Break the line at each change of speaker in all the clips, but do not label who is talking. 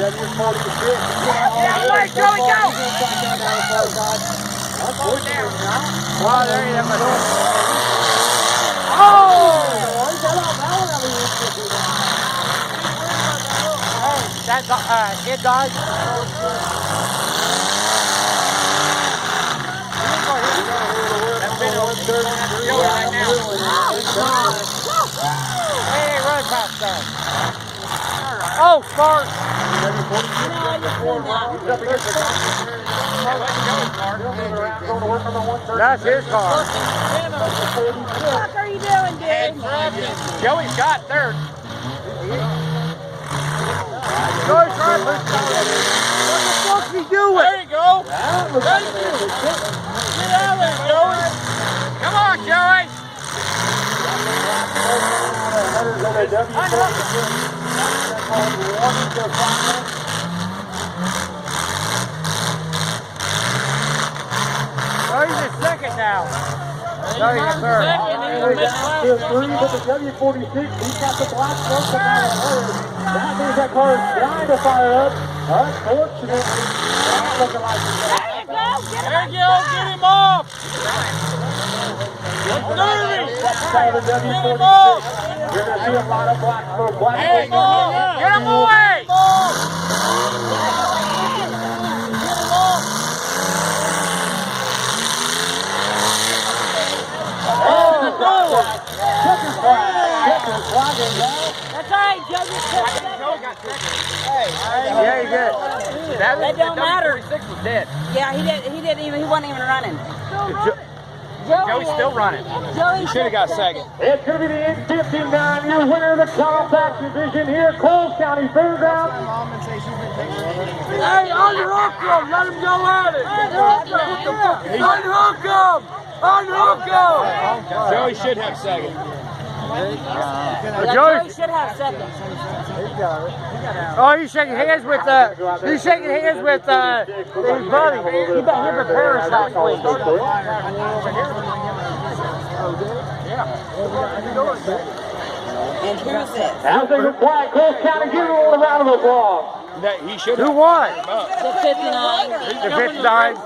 Let Joey go!
Oh, there you go.
Oh! That's kid dog. Hey, run past that. Oh, smart. That's his car.
What are you doing, dude?
Joey's got third. Joey's trying to push down. What the fuck's he doing? There you go. Thank you. Get out of there, Joey. Come on, Joey. Oh, he's in second now. No, he's in third.
He's three with the W46. He's got the black smoke coming out of her. That means that car is trying to fire up. Unfortunately, not looking like it.
There you go.
There you go. Get him off. Dirty.
Get him off. You're going to see a lot of black smoke.
Hey, get him away.
That's right, Joey.
Yeah, he did.
That don't matter.
46 was dead.
Yeah, he wasn't even running.
Joey's still running.
Joey
Should have got second.
It's going to be the 859 year winner of the compact division here at Coles County Fairgrounds.
Hey, unhook him! Let him go at it! Unhook him! Unhook him! Joey should have second.
Joey should have second.
Oh, he's shaking hands with his buddy. He bet him in Paris last week.
And who's this?
As they reply, Coles County, give him a round of applause.
He should. Who won?
The 59.
The 59.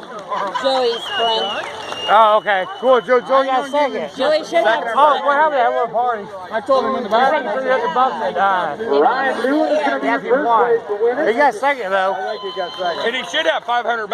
Joey's friend.
Oh, okay. Cool. Joey got second.
Joey should have second.
Oh, what happened at that little party? I told him in the back.
Ryan Lewis is going to be your first place to win it.
He got second, though.
I think he got second.
And he should have $500.